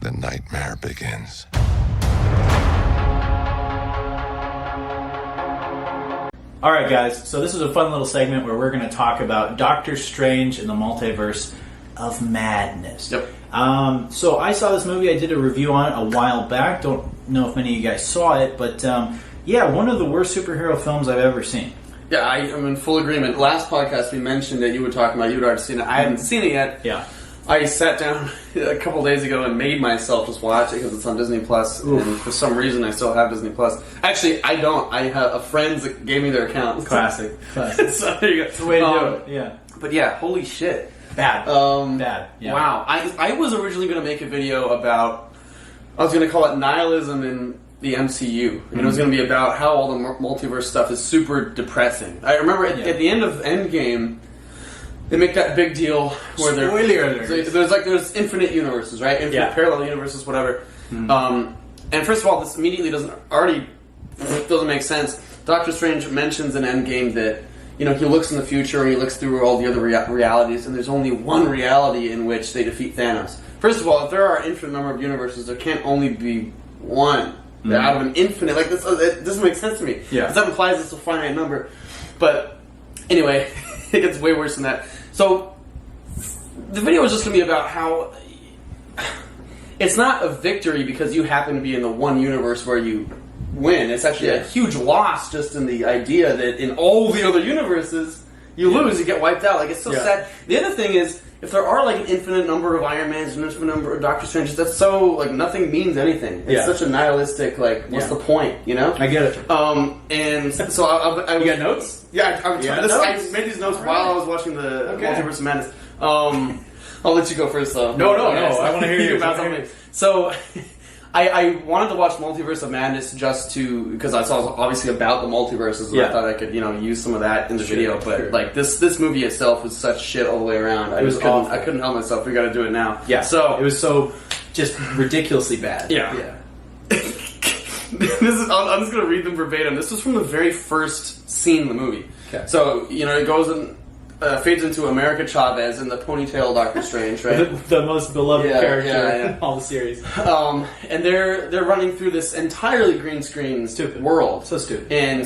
the nightmare begins. Alright guys, so this is a fun little segment where we're going to talk about Doctor Strange and the Multiverse of Madness. Yep. So I saw this movie, I did a review on it a while back, don't know if many of you guys saw it, but yeah, one of the worst superhero films I've ever seen. Yeah, I'm in full agreement. Last podcast we mentioned that you were talking about, you'd already seen it. I hadn't seen it yet. Yeah. I sat down a couple days ago and made myself just watch it because it's on Disney Plus, and for some reason I still have Disney Plus. Actually, I don't. I have a friend that gave me their account. Classic. So there you go. That's the way to do it, yeah. But yeah, holy shit. Bad. Bad. Yeah. Wow. I was originally going to make a video about, I was going to call it nihilism in the MCU. And it was going to be about how all the multiverse stuff is super depressing. I remember at the end of Endgame, they make that big deal where there's infinite universes, right? Infinite parallel universes, whatever. And first of all, this immediately doesn't make sense. Doctor Strange mentions in Endgame that, you know, he looks in the future and he looks through all the other realities, and there's only one reality in which they defeat Thanos. First of all, if there are an infinite number of universes, there can't only be one. Out of an infinite, like this, it doesn't make sense to me. Yeah, because that implies it's a finite number. But anyway, it gets way worse than that. So the video is just going to be about how it's not a victory because you happen to be in the one universe where you win. It's actually a huge loss just in the idea that in all the other universes you lose, you get wiped out. Like, it's so sad. The other thing is, if there are like an infinite number of Iron Mans and an infinite number of Doctor Stranges, that's so, like, nothing means anything. It's such a nihilistic, like, what's the point, you know? I get it. And so I you got notes? Yeah, I made these notes while I was watching the Multiverse of Madness. I'll let you go first, though. No, I want to hear you about something. So I wanted to watch Multiverse of Madness just because I saw it was obviously about the multiverses, and I thought I could, you know, use some of that in the video. But like this movie itself was such shit all the way around. I couldn't help myself. We got to do it now. Yeah. So it was so just ridiculously bad. Yeah. I'm just gonna read them verbatim. This was from the very first scene in the movie. Okay. So, you know, it goes and fades into America Chavez and the ponytail Doctor Strange, right? the most beloved character in all the series. And they're running through this entirely green screen world. So stupid. And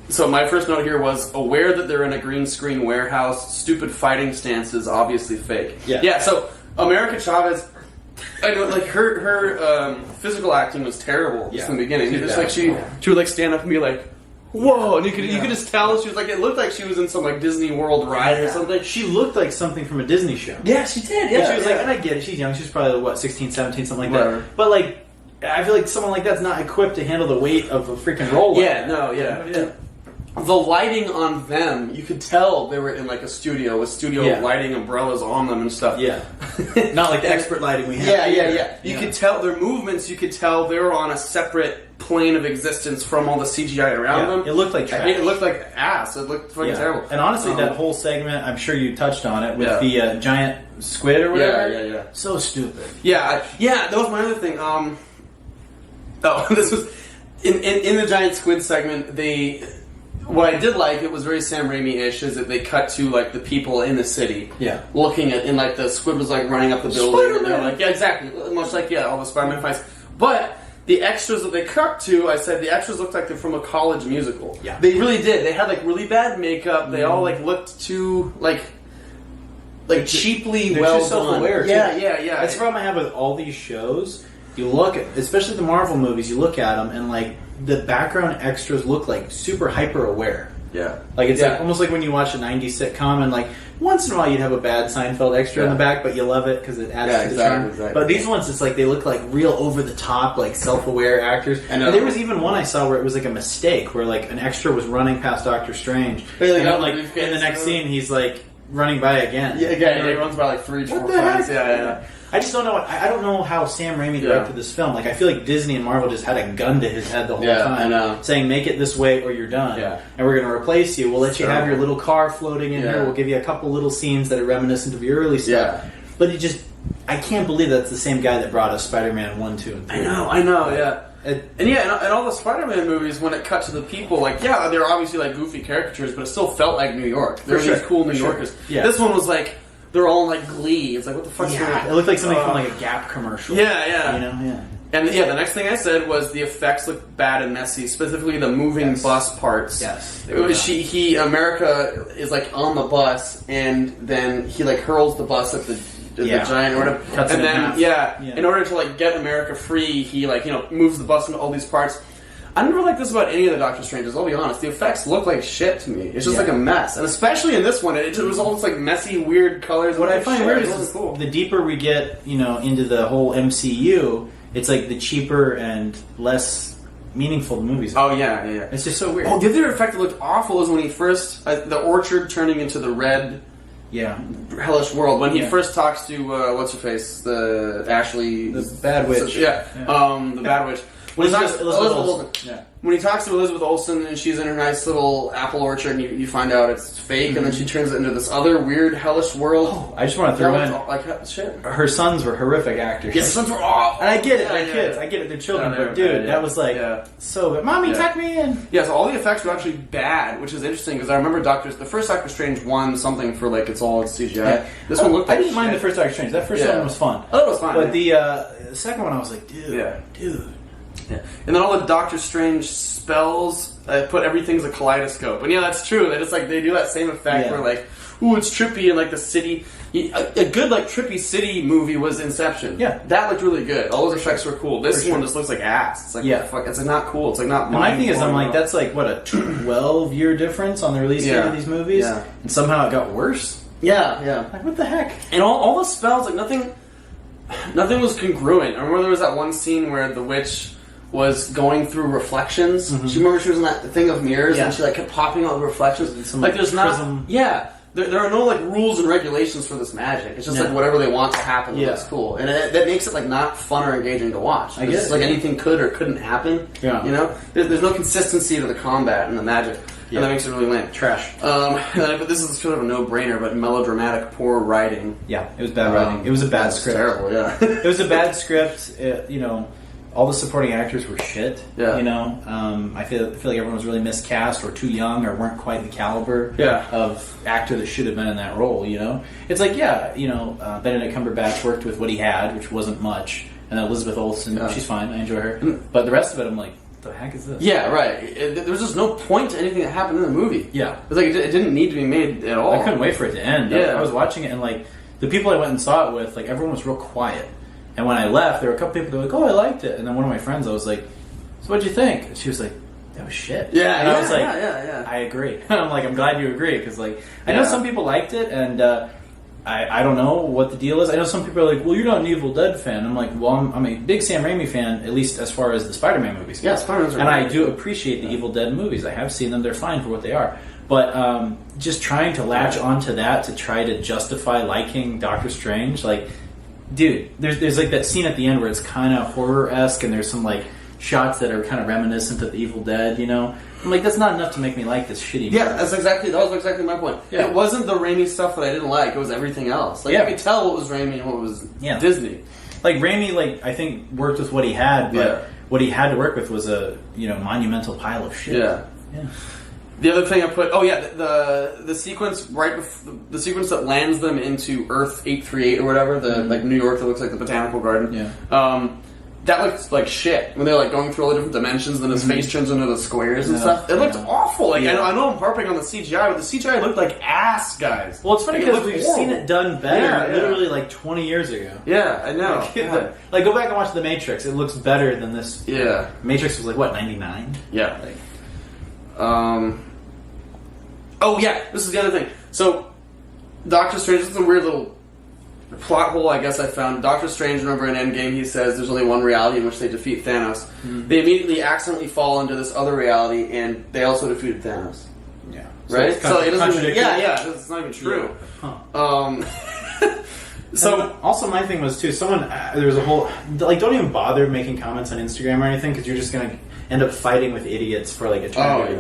so my first note here was, aware that they're in a green screen warehouse, stupid fighting stances, obviously fake. Yeah, so America Chavez, I know, like, her physical acting was terrible just in the beginning. It's like she would like stand up and be like, whoa, and you could just tell she was like, it looked like she was in some like Disney World ride or something. She looked like something from a Disney show. Yeah, she did. But she was like, and I get it, she's young, she's probably what, 16, 17, something like that. But like, I feel like someone like that's not equipped to handle the weight of a freaking role. The lighting on them, you could tell they were in like a studio with lighting umbrellas on them and stuff. Yeah. Not like the expert lighting we have. Yeah. You could tell their movements, you could tell they were on a separate plane of existence from all the CGI around them. It looked like trash. It looked like ass. It looked fucking terrible. And honestly, that whole segment, I'm sure you touched on it, with the giant squid or whatever. Yeah. So stupid. Yeah, that was my other thing. This was in the giant squid segment. What I did like, it was very Sam Raimi-ish, is that they cut to like the people in the city, looking at, and like the squid was like running up the building, Spider-Man. and they're like, exactly, much like all the Spider-Man fights. But the extras that they cut to, I said the extras looked like they're from a college musical. Yeah, they really did. They had like really bad makeup. They all like looked too like cheaply well done. Self-aware. Yeah. That's the problem I have with all these shows. You look at, especially the Marvel movies, you look at them and like the background extras look like super hyper aware. Yeah. Like it's like almost like when you watch a 90s sitcom and like once in a while you'd have a bad Seinfeld extra in the back, but you love it because it adds to the charm. Exactly. But these ones, it's like they look like real over the top, like self-aware actors. And there was even one I saw where it was like a mistake, where like an extra was running past Doctor Strange, and then, like in the next scene he's like running by again. He runs by like 3 or 4 times. Yeah. I just don't know. I don't know how Sam Raimi directed this film. Like, I feel like Disney and Marvel just had a gun to his head the whole time, saying, "Make it this way, or you're done." Yeah. And we're going to replace you. We'll let you have your little car floating in here. We'll give you a couple little scenes that are reminiscent of your early stuff. Yeah. But I can't believe that's the same guy that brought us Spider-Man 1, 2, and 3. I know. Yeah. And all the Spider-Man movies, when it cut to the people, like, they're obviously like goofy caricatures, but it still felt like New York. They're these cool New Yorkers. Yeah. This one was like, they're all in like Glee. It's like, what the fuck's going on? It looked like something from like a Gap commercial. Yeah. You know, yeah. And the next thing I said was the effects look bad and messy, specifically the moving bus parts. Yes. America is like on the bus, and then he like hurls the bus at the giant or whatever. Cuts and it then in half. in order to like get America free, he like moves the bus into all these parts. I never liked this about any of the Doctor Stranges, I'll be honest. The effects look like shit to me. It's just like a mess. And especially in this one, it was all this like messy, weird colors. What I find weird is cool. The deeper we get, into the whole MCU, it's like the cheaper and less meaningful the movies are. Oh, yeah. It's just so weird. Oh, the other effect that looked awful is when he first... the orchard turning into the red... Yeah. Hellish world. When he first talks to, what's-her-face? The Ashley... The Bad Witch. The Bad Witch. When he talks to Elizabeth Olsen. Yeah. When he talks to Elizabeth Olsen and she's in her nice little apple orchard and you find out it's fake and then she turns it into this other weird hellish world. Oh, I just want to throw in like shit. Her sons were horrific actors. Yeah, sons were awful. And I get it, they're kids. I get it, they're children. But dude, that was like so good. Mommy, tuck me in. Yeah, so all the effects were actually bad, which is interesting because I remember the first Doctor Strange won something for like it's all CGI. Yeah. This one looked like I didn't mind the first Doctor Strange. That first one was fun. Oh, it was fun. But the second one I was like, dude. Yeah. And then all the Doctor Strange spells put everything's a kaleidoscope. And that's true. That it's like they do that same effect where like, ooh, it's trippy and like the city. A good like trippy city movie was Inception. Yeah, that looked really good. All those effects were cool. This one just looks like ass. It's like fuck. It's like not cool. It's like not. My thing is, I'm like, that's like what a 12-year difference on the release date of these movies, and somehow it got worse. Yeah. Like what the heck? And all the spells, like nothing was congruent. I remember there was that one scene where the witch was going through reflections. Mm-hmm. She remember she was in that thing of mirrors and she like kept popping out the reflections. Some, like there's prism. There are no like rules and regulations for this magic. It's just like whatever they want to happen. That's cool, and that makes it like not fun or engaging to watch. It's just like anything could or couldn't happen. Yeah, there's no consistency to the combat and the magic. And that makes it really lame. Trash. But this is sort of a no-brainer, but melodramatic, poor writing. Yeah, it was bad writing. It was a bad script. Terrible, yeah. It was a bad script. All the supporting actors were shit. Yeah. I feel like everyone was really miscast or too young or weren't quite the caliber of actor that should have been in that role. It's like Benedict Cumberbatch worked with what he had, which wasn't much, and then Elizabeth Olsen, she's fine. I enjoy her, but the rest of it, I'm like, the heck is this? Yeah, right. There was just no point to anything that happened in the movie. Yeah, it was like it didn't need to be made at all. I couldn't wait for it to end. Yeah, I was watching it and like the people I went and saw it with, like everyone was real quiet. And when I left, there were a couple people that were like, "Oh, I liked it." And then one of my friends, I was like, "So what'd you think?" And she was like, "That was shit." Yeah, and I was like, I agree. And I'm like, I'm glad you agree because like I know some people liked it, and I don't know what the deal is. I know some people are like, "Well, you're not an Evil Dead fan." I'm like, "Well, I'm a big Sam Raimi fan, at least as far as the Spider-Man movies go." Yeah, Spider-Man's and I do appreciate the Evil Dead movies. I have seen them; they're fine for what they are. But just trying to latch onto that to try to justify liking Doctor Strange, like. Dude, there's like that scene at the end where it's kind of horror-esque and there's some like shots that are kind of reminiscent of the Evil Dead, I'm like, that's not enough to make me like this shitty movie. Yeah, that was exactly my point. Yeah. It wasn't the Raimi stuff that I didn't like, it was everything else. Like, you could tell what was Raimi and what was Disney. Like, Raimi, I think, worked with what he had, but what he had to work with was a, monumental pile of shit. Yeah. The other thing I put, the sequence the sequence that lands them into Earth 838 or whatever, the like New York that looks like the botanical garden. Yeah. That looked like shit when they're like going through all the different dimensions, and then his face turns into the squares and stuff. It looked awful. Like I know I'm harping on the CGI, but the CGI looked like ass, guys. Well, it's funny because we've seen it done better, literally like 20 years ago. Yeah, I know. Like go back and watch The Matrix. It looks better than this. Yeah. Matrix was like what 99. Yeah. This is the other thing. So, Doctor Strange, this is a weird little plot hole I guess I found. Doctor Strange, remember in Endgame, he says there's only one reality in which they defeat Thanos. Mm-hmm. They immediately accidentally fall into this other reality, and they also defeated Thanos. Yeah. Right? So it doesn't even, it's not even true. Yeah. Huh. So also my thing was too, there was a whole, like, don't even bother making comments on Instagram or anything, because you're just going to end up fighting with idiots for like eternity.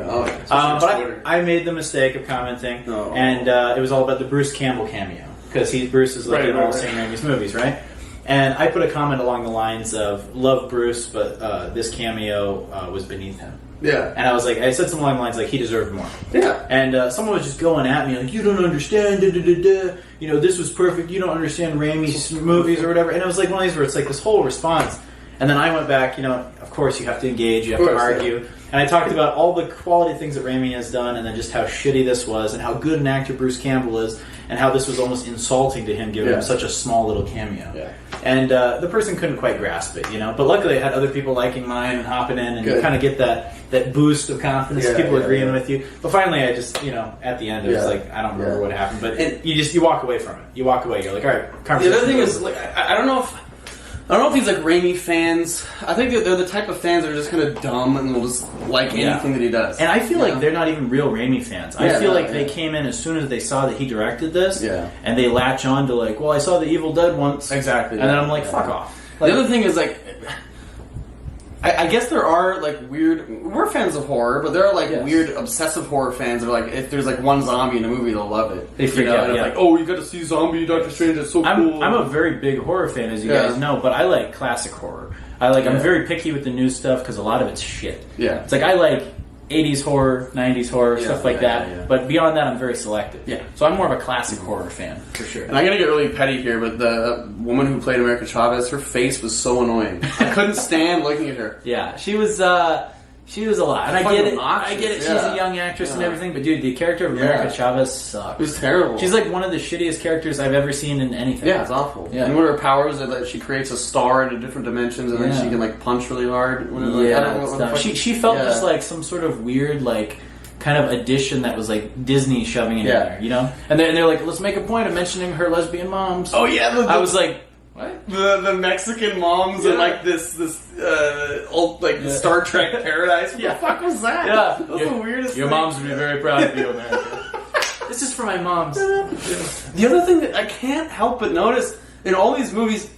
But I made the mistake of commenting, and it was all about the Bruce Campbell cameo, because Bruce is like in all Sam Raimi's movies, right? And I put a comment along the lines of, love Bruce, but this cameo was beneath him. Yeah. And I said something along the lines like, he deserved more. Yeah. And someone was just going at me like, you don't understand, you know, this was perfect, you don't understand Raimi's movies or whatever. And it was like one of these where it's like this whole response. And then I went back, you know, of course you have to engage, you have to argue. Yeah. And I talked about all the quality things that Raimi has done, and then just how shitty this was, and how good an actor Bruce Campbell is, and how this was almost insulting to him, giving him such a small little cameo. Yeah. And the person couldn't quite grasp it, you know. But luckily I had other people liking mine and hopping in, and you kind of get that boost of confidence, people agreeing with you. But finally I just, you know, at the end it was like, I don't remember what happened, but you walk away from it. You walk away, you're like, all right, conversation. The other thing is, like, I don't know if these like Raimi fans. I think that they're the type of fans that are just kind of dumb and will just like anything that he does. And I feel like they're not even real Raimi fans. I feel like they came in as soon as they saw that he directed this, and they latch on to like, well, I saw The Evil Dead once, exactly, and then I'm like, fuck off. Like, the other thing is like, I guess there are like we're fans of horror, but there are like weird obsessive horror fans that are like, if there's like one zombie in a movie, they'll love it. They freak out. Like, oh, you got to see zombie Doctor Strange, it's so cool. I'm a very big horror fan, as you guys know, but I like classic horror. I'm very picky with the new stuff because a lot of it's shit. Yeah. It's like I like 80s horror, 90s horror, stuff like that. But beyond that, I'm very selective. Yeah. So I'm more of a classic horror fan, for sure. And I'm going to get really petty here, but the woman who played America Chavez, her face was so annoying. I couldn't stand looking at her. Yeah, she was a lot. And I get it. I get it. She's a young actress and everything, but dude, the character of America Chavez sucks. It was terrible. She's like one of the shittiest characters I've ever seen in anything. Yeah, it's awful. Yeah. And one of her powers is that she creates a star into different dimensions, and then she can like punch really hard. She felt just like some sort of weird like kind of addition that was like Disney shoving it in there, you know? And they're like, let's make a point of mentioning her lesbian moms. Oh yeah, I was like, what? The Mexican moms and like this old like Star Trek paradise. What the fuck was that? Yeah, that was the weirdest. Your moms would be very proud of you, America. This is for my moms. The other thing that I can't help but notice in all these movies,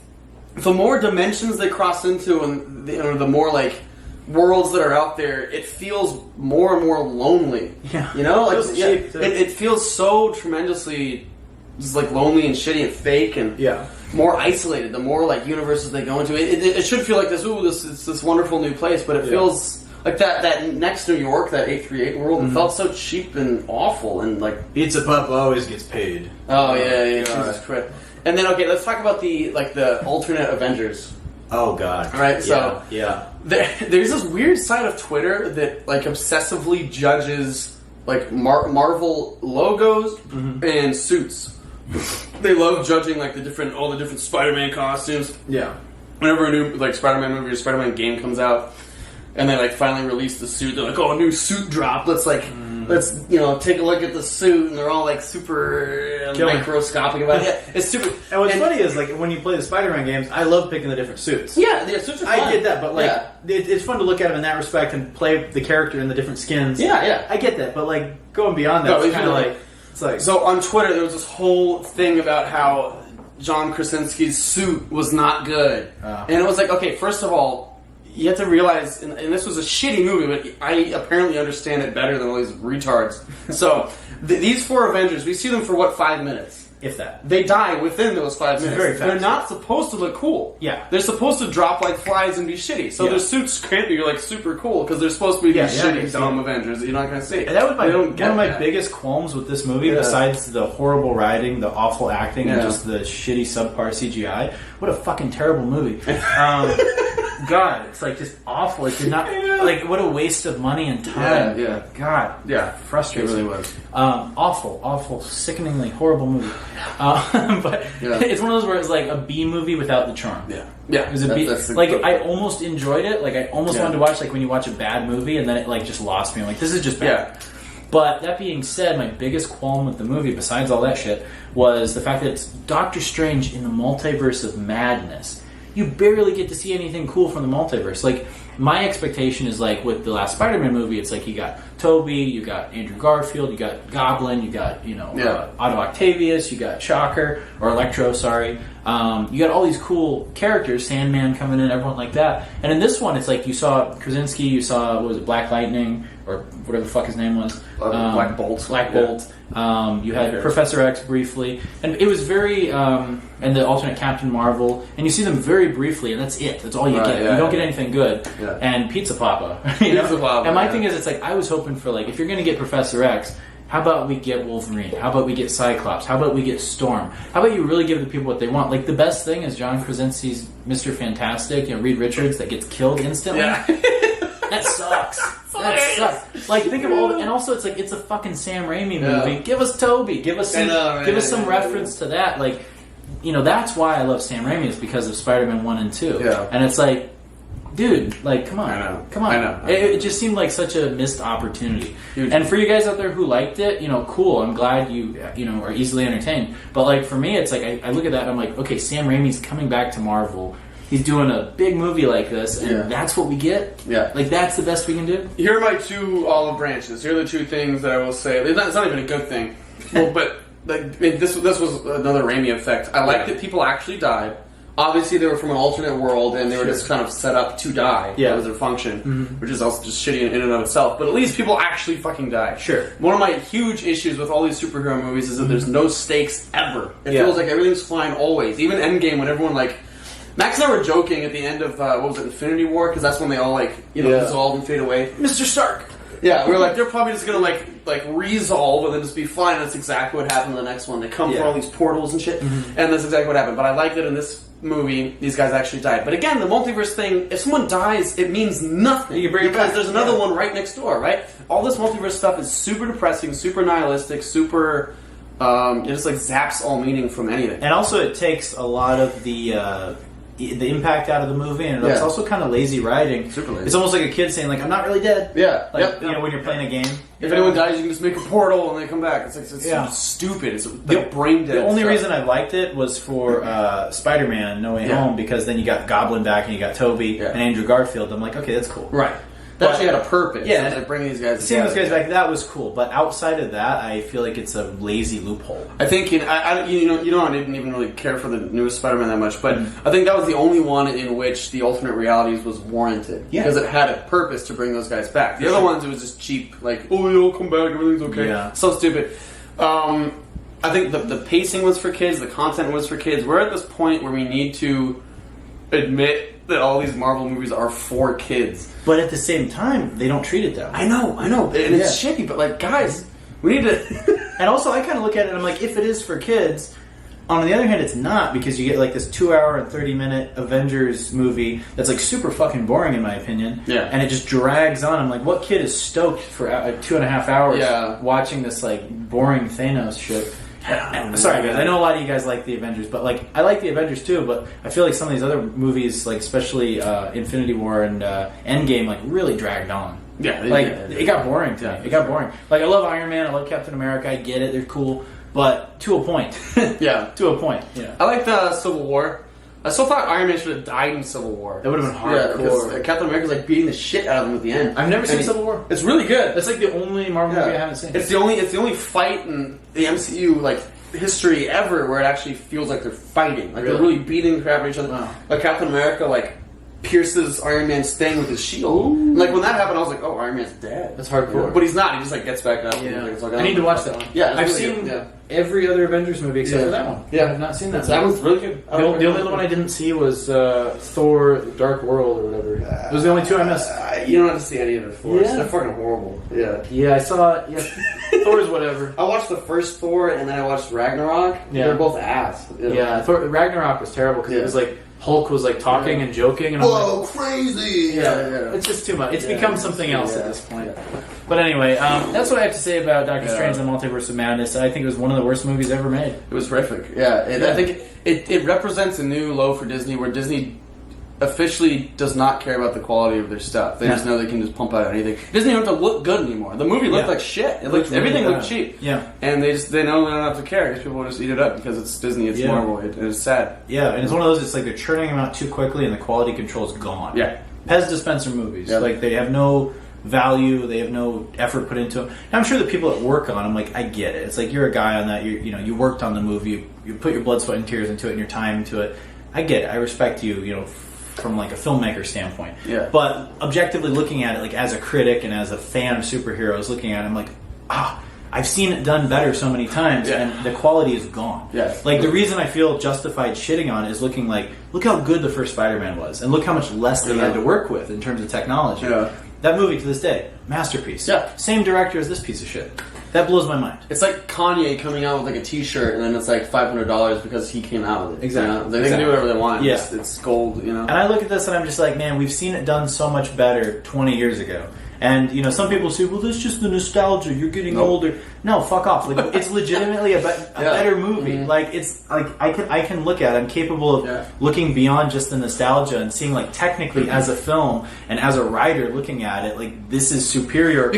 the more dimensions they cross into, and the more like worlds that are out there, it feels more and more lonely. Yeah, you know, like it feels so tremendously just like lonely and shitty and fake and more isolated. The more like universes they go into, it should feel like this wonderful new place, but it feels like that next New York, that 838 world. It felt so cheap and awful and like Pizza Pup always gets paid. Oh yeah, Jesus Christ. And then let's talk about the alternate Avengers. Oh god. All right, so there's this weird side of Twitter that like obsessively judges like Marvel logos and suits. They love judging like all the different Spider-Man costumes. Yeah. Whenever a new like Spider-Man movie or Spider-Man game comes out, and they like finally release the suit, they're like, "Oh, a new suit drop. Let's take a look at the suit," and they're all like super microscopic about it. Yeah, it's stupid. And what's funny is like when you play the Spider-Man games, I love picking the different suits. Yeah, the suits are fun. I get that, but like it's fun to look at them in that respect and play the character in the different skins. Yeah, I get that, but like going beyond that, it's kind of like. So on Twitter, there was this whole thing about how John Krasinski's suit was not good. And it was like, okay, first of all, you have to realize, and this was a shitty movie, but I apparently understand it better than all these retards. So these four Avengers, we see them for 5 minutes? If that. They die within those 5 minutes. Very fast. They're not supposed to look cool. Yeah. They're supposed to drop like flies and be shitty. So their suits can't be like super cool because they're supposed to be these shitty, dumb Avengers that you're not going to see. And that was one of my biggest qualms with this movie, besides the horrible writing, the awful acting, and just the shitty subpar CGI. What a fucking terrible movie. God, it's like just awful. It did not like what a waste of money and time. Yeah. God, frustrating. It really was. Awful, sickeningly horrible movie. But it's one of those where it's like a B movie without the charm. Yeah. It was a B. Like I almost enjoyed it. Like I almost wanted to watch like when you watch a bad movie and then it like just lost me. I'm like, this is just bad. Yeah. But that being said, my biggest qualm with the movie, besides all that shit, was the fact that it's Doctor Strange in the Multiverse of Madness. You barely get to see anything cool from the multiverse. Like, my expectation is like with the last Spider-Man movie, it's like you got Tobey, you got Andrew Garfield, you got Goblin, you got, Otto Octavius, you got Shocker, or Electro, sorry. You got all these cool characters, Sandman coming in, everyone like that. And in this one, it's like you saw Krasinski, you saw, what was it, Black Lightning, or whatever the fuck his name was. Black Bolt. Black Bolt. You had Professor X briefly. And it was very, and the alternate Captain Marvel. And you see them very briefly, and that's it. That's all you get. You don't get anything good. Yeah. And Pizza Papa. Pizza Papa. And my thing is, it's like, I was hoping for, like, if you're going to get Professor X, how about we get Wolverine? How about we get Cyclops? How about we get Storm? How about you really give the people what they want? Like, the best thing is John Krasinski's Mr. Fantastic, Reed Richards, that gets killed instantly. Yeah. That sucks. That sucks. Like, think of all and also it's like, it's a fucking Sam Raimi movie. Yeah. Give us Toby. Give us some reference to that. Like, that's why I love Sam Raimi, is because of Spider-Man 1 and 2. Yeah. And it's like, dude, like, come on. I know. It just seemed like such a missed opportunity. Huge. And for you guys out there who liked it, cool. I'm glad you are easily entertained. But, like, for me, it's like, I look at that and I'm like, okay, Sam Raimi's coming back to Marvel. He's doing a big movie like this, and that's what we get? Yeah. Like, that's the best we can do? Here are my two olive branches. Here are the two things that I will say. It's not even a good thing. Well, but this was another Raimi effect. I like that people actually died. Obviously, they were from an alternate world, and they were just kind of set up to die. Yeah. That was their function, which is also just shitty in and of itself. But at least people actually fucking die. Sure. One of my huge issues with all these superhero movies is that there's no stakes ever. It feels like everything's fine always. Even Endgame, when everyone, like... Max and I were joking at the end of, what was it, Infinity War? Because that's when they all, dissolve and fade away. Mr. Stark! Yeah, we were like, they're probably just gonna, like resolve and then just be fine. And that's exactly what happened in the next one. They come through all these portals and shit, and that's exactly what happened. But I like that in this movie, these guys actually died. But again, the multiverse thing, if someone dies, it means nothing. You can bring it back. Because there's another one right next door, right? All this multiverse stuff is super depressing, super nihilistic, super... it just, zaps all meaning from anything. And also it takes a lot of the impact out of the movie, and it's also kind of lazy writing. Super lazy. It's almost like a kid saying, like, I'm not really dead. Yeah. Like, when you're playing a game. If anyone dies, you can just make a portal and they come back. It's stupid. It's brain dead. The only reason I liked it was for Spider-Man No Way Home, because then you got Goblin back and you got Toby and Andrew Garfield. I'm like, okay, that's cool. Right. That actually had a purpose. Yeah, like bringing these guys together. Seeing these guys back, that was cool. But outside of that, I feel like it's a lazy loophole. I think, I didn't even really care for the newest Spider-Man that much, but I think that was the only one in which the alternate realities was warranted. Yeah. Because it had a purpose to bring those guys back. The other ones, it was just cheap, like, oh, you'll come back, everything's okay. Yeah. So stupid. I think the pacing was for kids, the content was for kids. We're at this point where we need to admit that all these Marvel movies are for kids. But at the same time, they don't treat it that way. I know. And it's shitty, but, like, guys, we need to... And also, I kind of look at it and I'm like, if it is for kids, on the other hand, it's not, because you get, like, this 2-hour and 30-minute Avengers movie that's, like, super fucking boring, in my opinion. Yeah. And it just drags on. I'm like, what kid is stoked for 2.5 hours watching this, like, boring Thanos shit? Sorry, guys. I know a lot of you guys like the Avengers, but, like, I like the Avengers too. But I feel like some of these other movies, like especially Infinity War and Endgame, like really dragged on. Yeah, it got boring to me. It got boring. Like, I love Iron Man. I love Captain America. I get it. They're cool, but to a point. To a point. Yeah. I like the Civil War. I still thought Iron Man should have died in Civil War. That would have been hardcore. Because Captain America's like beating the shit out of him at the end. I've never seen Civil War. It's really good. It's like the only Marvel movie I haven't seen. It's the only fight in the MCU like history ever where it actually feels like they're fighting. Like they're really beating the crap out of each other. Wow. Like Captain America like pierces Iron Man's thing with his shield. Like when that happened, I was like, "Oh, Iron Man's dead." That's hardcore. But he's not. He just like gets back up. Yeah. Like, I need to watch that one. Yeah, I've seen every other Avengers movie except for that one. Yeah, I've not seen that. That one's really good. The only other one I didn't see was Thor: Dark World or whatever. Those are the only two I missed. You don't have to see any of it for us. They're fucking horrible. Yeah. Yeah, I saw it. Yeah. Thor's whatever. I watched the first Thor and then I watched Ragnarok. Yeah. They're both ass. Yeah, Ragnarok was terrible because it was like Hulk was like talking and joking, and I'm like, crazy! Yeah, it's just too much. It's become something else at this point. Yeah. But anyway, that's what I have to say about Doctor Strange and the Multiverse of Madness. I think it was one of the worst movies ever made. It was horrific. Yeah, I think it represents a new low for Disney, where Disney officially does not care about the quality of their stuff. They just know they can just pump out anything. It doesn't even have to look good anymore. The movie looked like shit. Everything looked cheap. Yeah, and they know they don't have to care because people will just eat it up because it's Disney, it's Marvel. It's sad. Yeah, and it's one of those. It's like they're churning them out too quickly, and the quality control is gone. Yeah, Pez dispenser movies. Like they have no value, they have no effort put into them. And I'm sure the people that work on them, like, I get it. It's like, you're a guy on that, you worked on the movie, you put your blood, sweat, and tears into it, and your time into it. I get it. I respect you, from like a filmmaker standpoint. Yeah. But objectively looking at it, like as a critic and as a fan of superheroes, looking at it, I'm like, I've seen it done better so many times, and the quality is gone. Yeah. Like, the reason I feel justified shitting on it is looking like, look how good the first Spider-Man was, and look how much less they had to work with in terms of technology. Yeah. That movie, to this day, masterpiece. Yeah. Same director as this piece of shit. That blows my mind. It's like Kanye coming out with like a T-shirt, and then it's like $500 because he came out with it. Exactly. They can do whatever they want. Yeah. It's gold, And I look at this and I'm just like, man, we've seen it done so much better 20 years ago. And, some people say, well, that's just the nostalgia. You're getting older. No, fuck off. Like, it's legitimately a better movie. Mm-hmm. Like, it's like I can look at it. I'm capable of looking beyond just the nostalgia and seeing, like, technically as a film and as a writer looking at it, like, this is superior.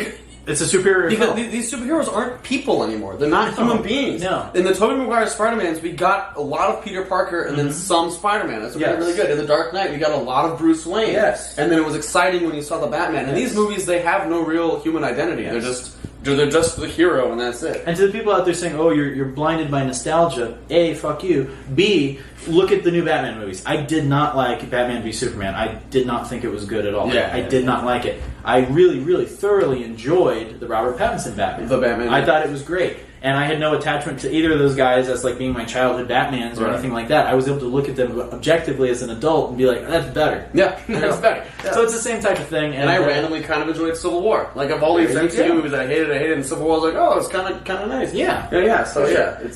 It's a superior film. These superheroes aren't people anymore. They're not human beings. No. In the Tobey Maguire Spider-Mans, we got a lot of Peter Parker and then some Spider-Man. That's really good. In The Dark Knight, we got a lot of Bruce Wayne. Yes. And then it was exciting when you saw the Batman. And these movies, they have no real human identity. Yes. They're just the hero, and that's it. And to the people out there saying, "Oh, you're blinded by nostalgia," A, fuck you. B, look at the new Batman movies. I did not like Batman v Superman. I did not think it was good at all. I did not like it. I really, really thoroughly enjoyed the Robert Pattinson Batman. The Batman. I thought it was great. And I had no attachment to either of those guys as like being my childhood Batmans or anything like that. I was able to look at them objectively as an adult and be like, that's better. Yeah, that's better. Yeah. So it's the same type of thing. And I randomly kind of enjoyed Civil War. Like, of all these MCU movies that I hated, and Civil War was like, oh, it's kind of nice. Yeah. So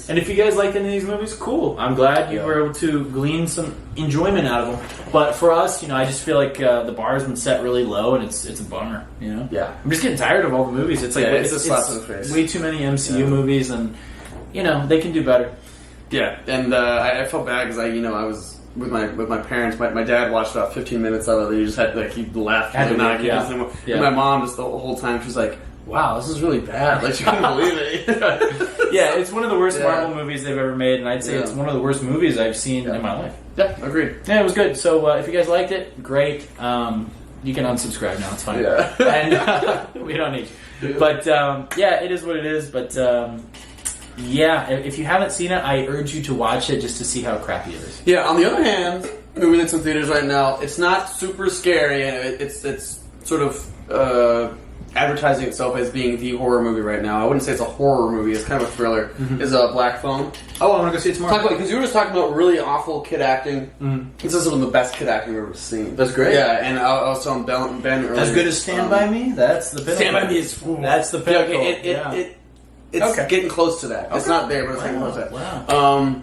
and if you guys liked any of these movies, cool. I'm glad you were able to glean some enjoyment out of them. But for us, I just feel like the bar has been set really low, and it's a bummer. Yeah. I'm just getting tired of all the movies. It's like it's a slap in the face. Way too many MCU movies, and they can do better. Yeah, and I felt bad because I was with my parents. My dad watched about 15 minutes of it. He just had he left. And my mom just the whole time she was like, "Wow, this is really bad." Like, she couldn't believe it. Yeah, it's one of the worst Marvel movies they've ever made, and I'd say it's one of the worst movies I've seen in my life. Yeah, agreed. Yeah, it was good. So if you guys liked it, great. You can unsubscribe now. It's fine. Yeah. And we don't need you. But it is what it is. But if you haven't seen it, I urge you to watch it just to see how crappy it is. Yeah. On the other hand, movie that's in theaters right now, it's not super scary, and it's sort of advertising itself as being the horror movie right now. I wouldn't say it's a horror movie. It's kind of a thriller. Mm-hmm. Is a Black Phone. Oh, I want to go see it tomorrow. Because you were just talking about really awful kid acting. Mm-hmm. This is some of the best kid acting I've ever seen. That's great. Yeah, and I was telling Ben earlier. As good as Stand By Me? That's the pinnacle. Stand By Me is... That's the pinnacle. It's getting close to that. Okay. It's not there, but it's getting close to that. Wow.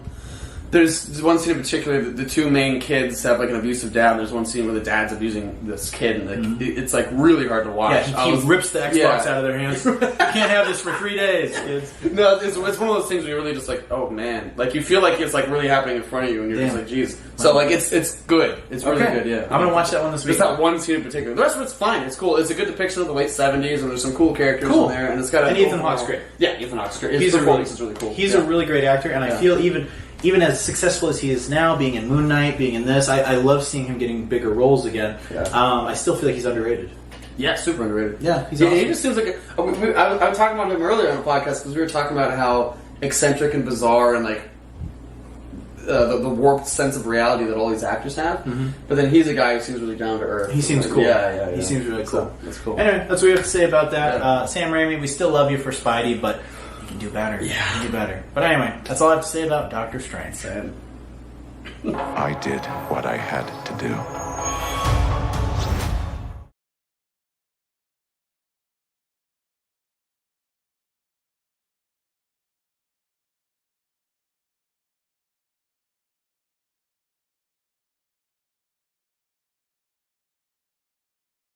There's one scene in particular, the two main kids have like an abusive dad, and there's one scene where the dad's abusing this kid, and it's like really hard to watch. Yeah, he rips the Xbox out of their hands. You can't have this for 3 days, kids. No, it's one of those things where you're really just like, oh man. Like, you feel like it's like really happening in front of you, and you're just like, geez. So like, it's good. It's really good, yeah. I'm gonna watch that one this week. There's that one scene in particular. The rest of it's fine. It's cool. It's a good depiction of the late 70s, and there's some cool characters in there, and it's got and Ethan Hawke's great. Yeah, Ethan Hawke's great. His performance is really cool. He's a really great actor, and I feel even as successful as he is now, being in Moon Knight, being in this, I love seeing him getting bigger roles again. Yeah. I still feel like he's underrated. Yeah, super underrated. Yeah, he's awesome. He just seems like I was talking about him earlier on the podcast because we were talking about how eccentric and bizarre and like the warped sense of reality that all these actors have. Mm-hmm. But then he's a guy who seems really down to earth. He seems cool. Yeah. He seems really cool. That's cool. Anyway, that's what we have to say about that. Yeah. Sam Raimi, we still love you for Spidey, but you can do better. Yeah. You can do better. But anyway, that's all I have to say about Doctor Strange. Sad. I did what I had to do.